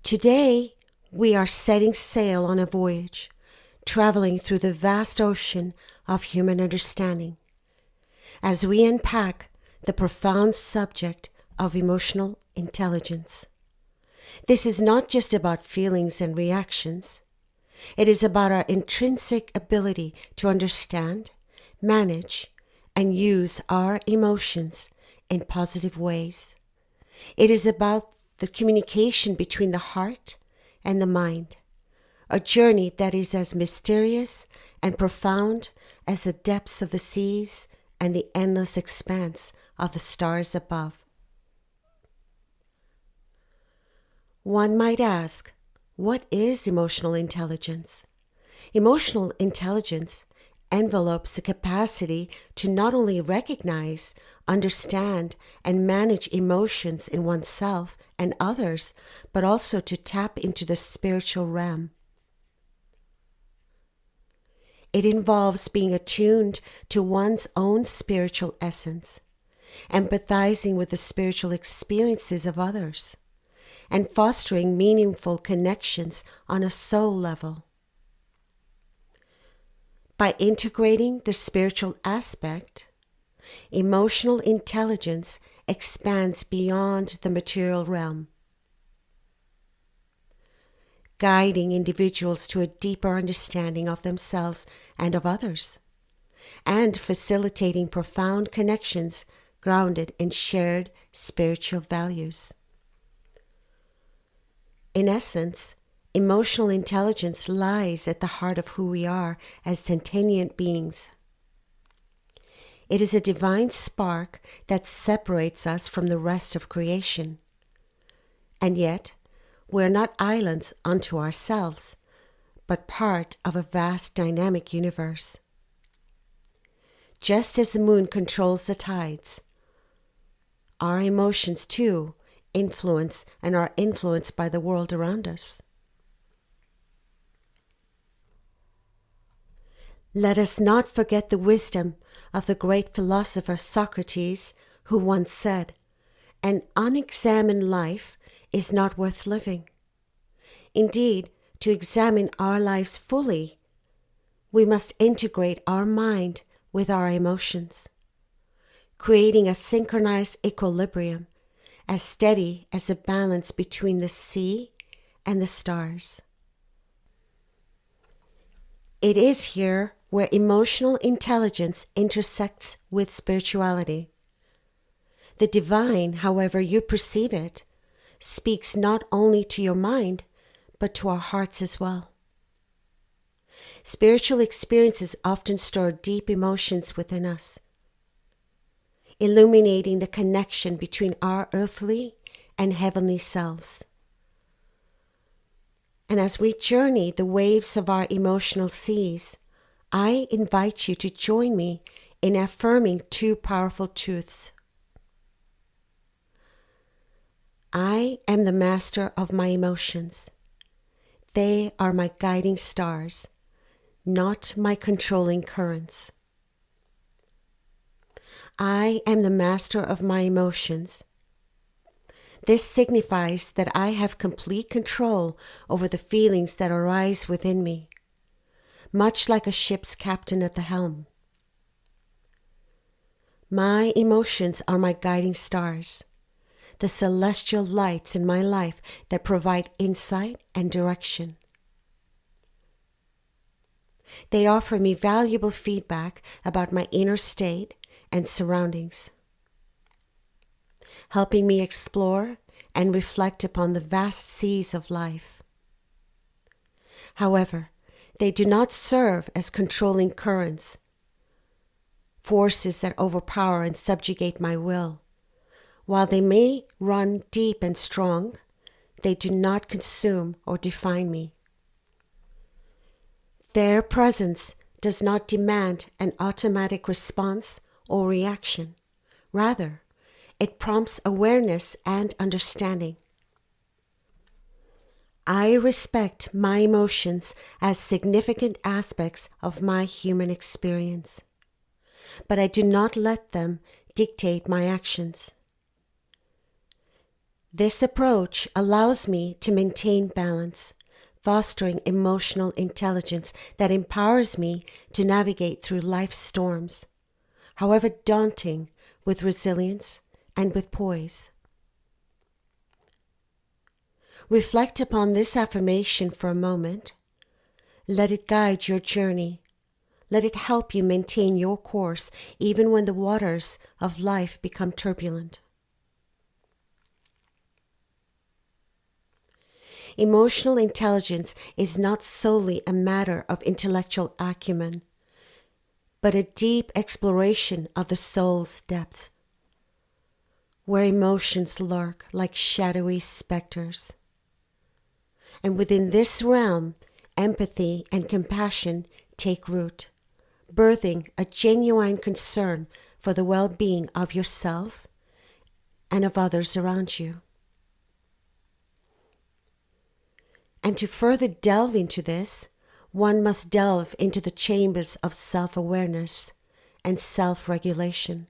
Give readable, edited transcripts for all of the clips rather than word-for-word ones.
Today, we are setting sail on a voyage, traveling through the vast ocean of human understanding, as we unpack the profound subject of emotional intelligence. This is not just about feelings and reactions. It is about our intrinsic ability to understand, manage, and use our emotions in positive ways. It is about the communication between the heart and the mind, a journey that is as mysterious and profound as the depths of the seas and the endless expanse of the stars above. One might ask, what is emotional intelligence? Emotional intelligence envelopes the capacity to not only recognize, understand, and manage emotions in oneself and others, but also to tap into the spiritual realm. It involves being attuned to one's own spiritual essence, empathizing with the spiritual experiences of others, and fostering meaningful connections on a soul level. By integrating the spiritual aspect, emotional intelligence expands beyond the material realm, guiding individuals to a deeper understanding of themselves and of others, and facilitating profound connections grounded in shared spiritual values. In essence, emotional intelligence lies at the heart of who we are as sentient beings. It is a divine spark that separates us from the rest of creation. And yet, we're not islands unto ourselves, but part of a vast dynamic universe. Just as the moon controls the tides, our emotions too influence and are influenced by the world around us. Let us not forget the wisdom of the great philosopher Socrates, who once said, "An unexamined life is not worth living." Indeed, to examine our lives fully, we must integrate our mind with our emotions, creating a synchronized equilibrium as steady as a balance between the sea and the stars. It is here where emotional intelligence intersects with spirituality. The divine, however you perceive it, speaks not only to your mind, but to our hearts as well. Spiritual experiences often store deep emotions within us, illuminating the connection between our earthly and heavenly selves. And as we journey the waves of our emotional seas, I invite you to join me in affirming two powerful truths. I am the master of my emotions. They are my guiding stars, not my controlling currents. I am the master of my emotions. This signifies that I have complete control over the feelings that arise within me, much like a ship's captain at the helm. My emotions are my guiding stars, the celestial lights in my life that provide insight and direction. They offer me valuable feedback about my inner state and surroundings, helping me explore and reflect upon the vast seas of life. However, they do not serve as controlling currents, forces that overpower and subjugate my will. While they may run deep and strong, they do not consume or define me. Their presence does not demand an automatic response or reaction. Rather, it prompts awareness and understanding. I respect my emotions as significant aspects of my human experience, but I do not let them dictate my actions. This approach allows me to maintain balance, fostering emotional intelligence that empowers me to navigate through life's storms, however daunting, with resilience and with poise. Reflect upon this affirmation for a moment. Let it guide your journey. Let it help you maintain your course even when the waters of life become turbulent. Emotional intelligence is not solely a matter of intellectual acumen, but a deep exploration of the soul's depths, where emotions lurk like shadowy specters. And within this realm, empathy and compassion take root, birthing a genuine concern for the well-being of yourself and of others around you. And to further delve into this, one must delve into the chambers of self-awareness and self-regulation.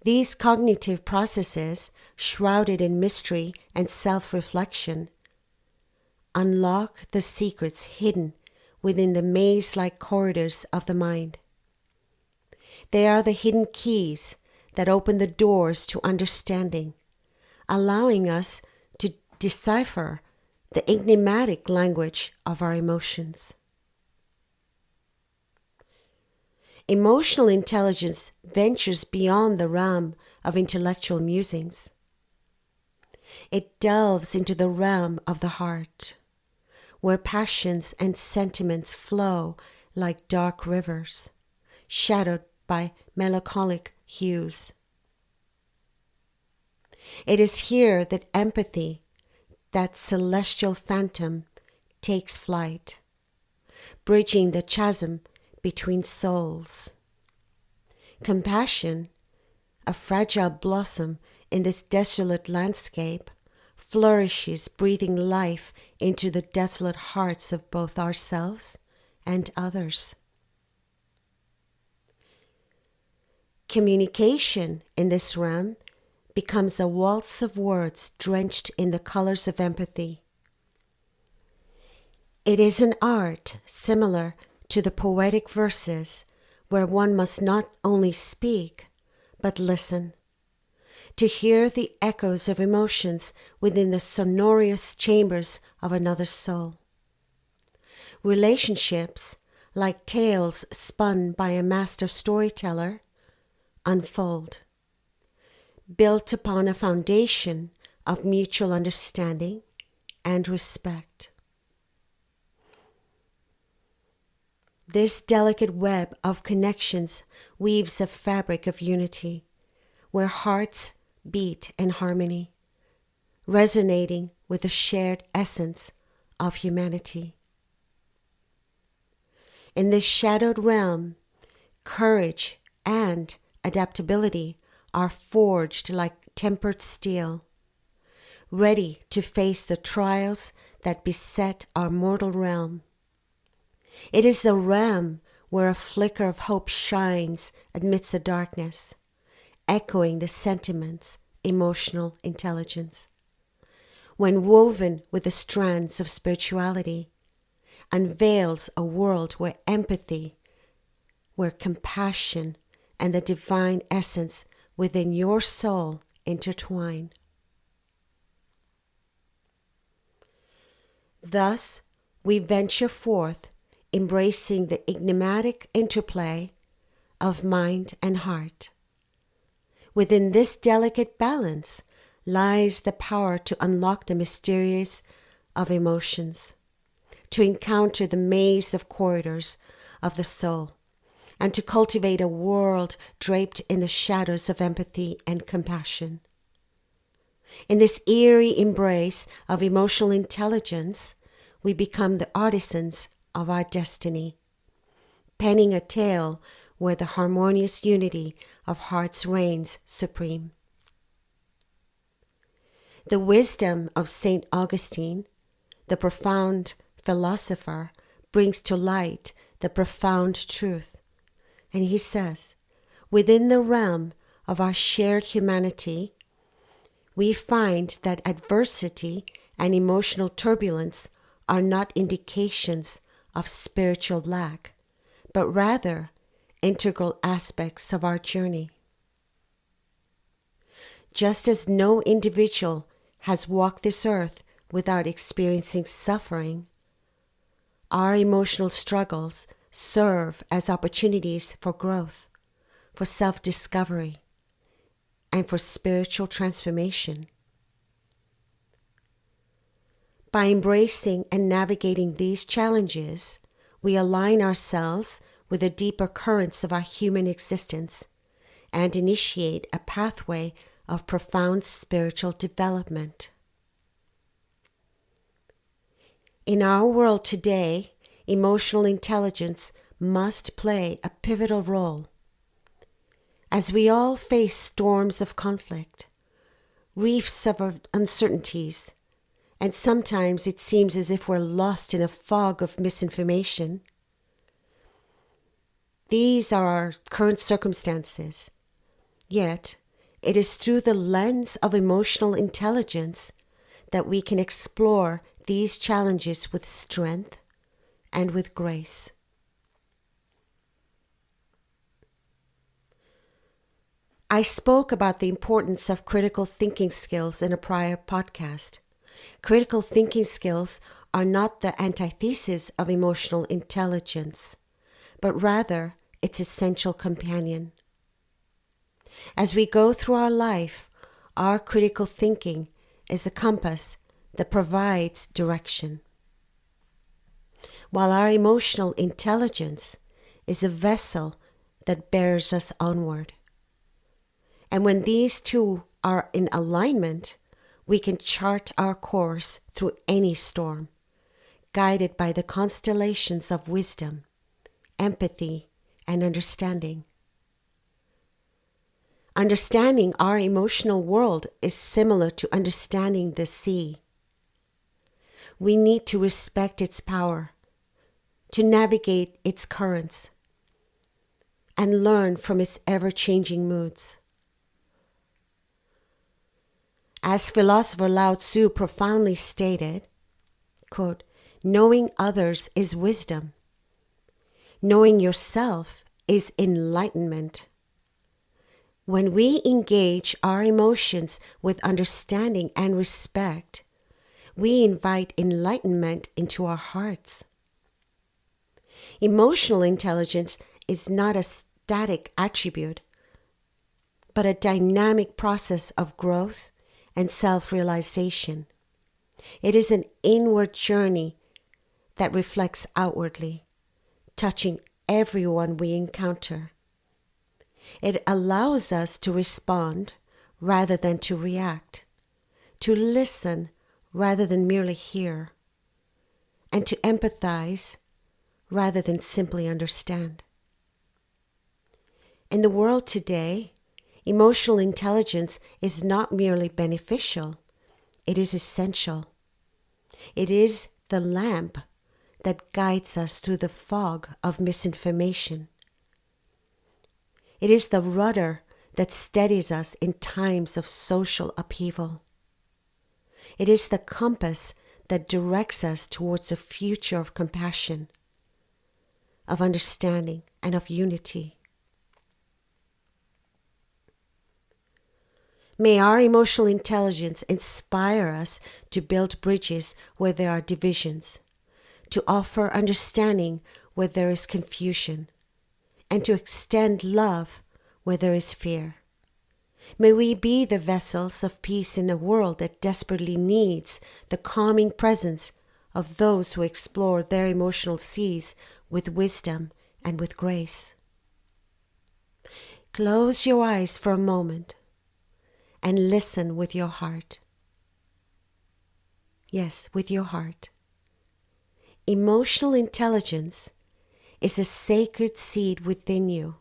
These cognitive processes, shrouded in mystery and self-reflection, unlock the secrets hidden within the maze-like corridors of the mind. They are the hidden keys that open the doors to understanding, allowing us to decipher the enigmatic language of our emotions. Emotional intelligence ventures beyond the realm of intellectual musings. It delves into the realm of the heart, where passions and sentiments flow like dark rivers, shadowed by melancholic hues. It is here that empathy, that celestial phantom, takes flight, bridging the chasm between souls. Compassion, a fragile blossom in this desolate landscape, flourishes, breathing life into the desolate hearts of both ourselves and others. Communication in this realm becomes a waltz of words drenched in the colors of empathy. It is an art similar to the poetic verses where one must not only speak, but listen, to hear the echoes of emotions within the sonorous chambers of another's soul. Relationships, like tales spun by a master storyteller, unfold, built upon a foundation of mutual understanding and respect. This delicate web of connections weaves a fabric of unity, where hearts beat in harmony, resonating with the shared essence of humanity. In this shadowed realm, courage and adaptability are forged like tempered steel, ready to face the trials that beset our mortal realm. It is the realm where a flicker of hope shines amidst the darkness, echoing the sentiments, emotional intelligence. When woven with the strands of spirituality, unveils a world where empathy, where compassion, and the divine essence within your soul intertwine. Thus, we venture forth, embracing the enigmatic interplay of mind and heart. Within this delicate balance lies the power to unlock the mysteries of emotions, to encounter the maze of corridors of the soul, and to cultivate a world draped in the shadows of empathy and compassion. In this eerie embrace of emotional intelligence, we become the artisans of our destiny, penning a tale where the harmonious unity of hearts reigns supreme. The wisdom of St. Augustine, the profound philosopher, brings to light the profound truth. And he says, within the realm of our shared humanity, we find that adversity and emotional turbulence are not indications of spiritual lack, but rather integral aspects of our journey. Just as no individual has walked this earth without experiencing suffering, our emotional struggles serve as opportunities for growth, for self-discovery, and for spiritual transformation. By embracing and navigating these challenges, we align ourselves with the deeper currents of our human existence and initiate a pathway of profound spiritual development. In our world today, emotional intelligence must play a pivotal role. As we all face storms of conflict, reefs of uncertainties, and sometimes it seems as if we're lost in a fog of misinformation, these are our current circumstances. Yet, it is through the lens of emotional intelligence that we can explore these challenges with strength and with grace. I spoke about the importance of critical thinking skills in a prior podcast. Critical thinking skills are not the antithesis of emotional intelligence, but rather its essential companion. As we go through our life, our critical thinking is a compass that provides direction, while our emotional intelligence is a vessel that bears us onward. And when these two are in alignment, we can chart our course through any storm, guided by the constellations of wisdom, empathy, and understanding. Understanding our emotional world is similar to understanding the sea. We need to respect its power, to navigate its currents, and learn from its ever-changing moods. As philosopher Lao Tzu profoundly stated, quote, "Knowing others is wisdom. Knowing yourself is enlightenment." When we engage our emotions with understanding and respect, we invite enlightenment into our hearts. Emotional intelligence is not a static attribute, but a dynamic process of growth and self-realization. It is an inward journey that reflects outwardly, touching everyone we encounter. It allows us to respond rather than to react, to listen rather than merely hear, and to empathize rather than simply understand. In the world today, emotional intelligence is not merely beneficial, it is essential. It is the lamp that guides us through the fog of misinformation. It is the rudder that steadies us in times of social upheaval. It is the compass that directs us towards a future of compassion, of understanding, and of unity. May our emotional intelligence inspire us to build bridges where there are divisions, to offer understanding where there is confusion, and to extend love where there is fear. May we be the vessels of peace in a world that desperately needs the calming presence of those who explore their emotional seas with wisdom and with grace. Close your eyes for a moment and listen with your heart. Yes, with your heart. Emotional intelligence is a sacred seed within you,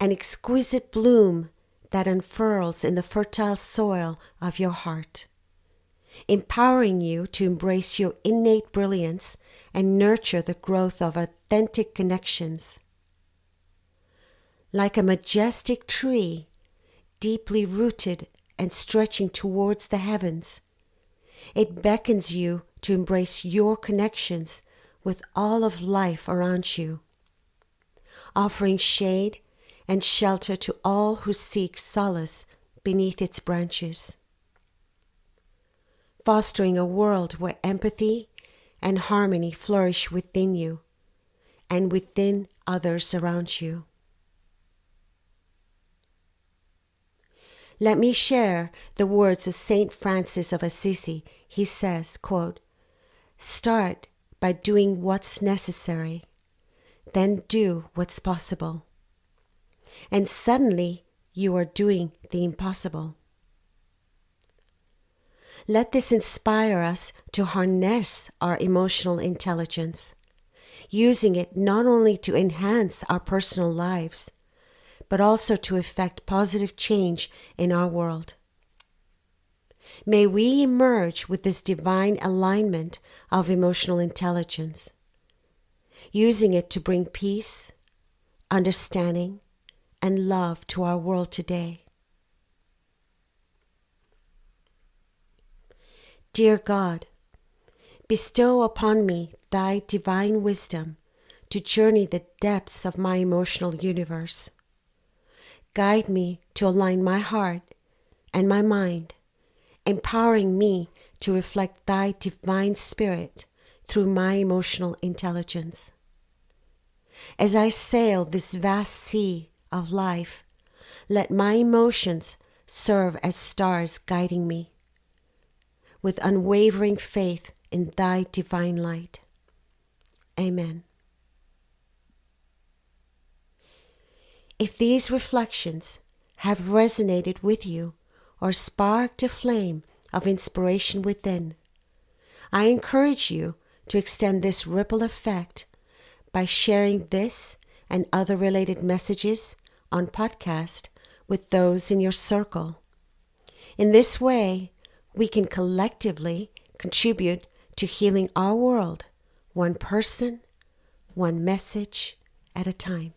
an exquisite bloom that unfurls in the fertile soil of your heart, empowering you to embrace your innate brilliance and nurture the growth of authentic connections. Like a majestic tree, deeply rooted and stretching towards the heavens. It beckons you to embrace your connections with all of life around you, offering shade and shelter to all who seek solace beneath its branches, fostering a world where empathy and harmony flourish within you and within others around you. Let me share the words of Saint Francis of Assisi. He says, quote, "Start by doing what's necessary, then do what's possible. And suddenly you are doing the impossible." Let this inspire us to harness our emotional intelligence, using it not only to enhance our personal lives, but also to effect positive change in our world. May we emerge with this divine alignment of emotional intelligence, using it to bring peace, understanding, and love to our world today. Dear God, bestow upon me thy divine wisdom to journey the depths of my emotional universe. Guide me to align my heart and my mind, empowering me to reflect thy divine spirit through my emotional intelligence. As I sail this vast sea of life, let my emotions serve as stars guiding me, with unwavering faith in thy divine light. Amen. If these reflections have resonated with you or sparked a flame of inspiration within, I encourage you to extend this ripple effect by sharing this and other related messages on podcast with those in your circle. In this way, we can collectively contribute to healing our world, one person, one message at a time.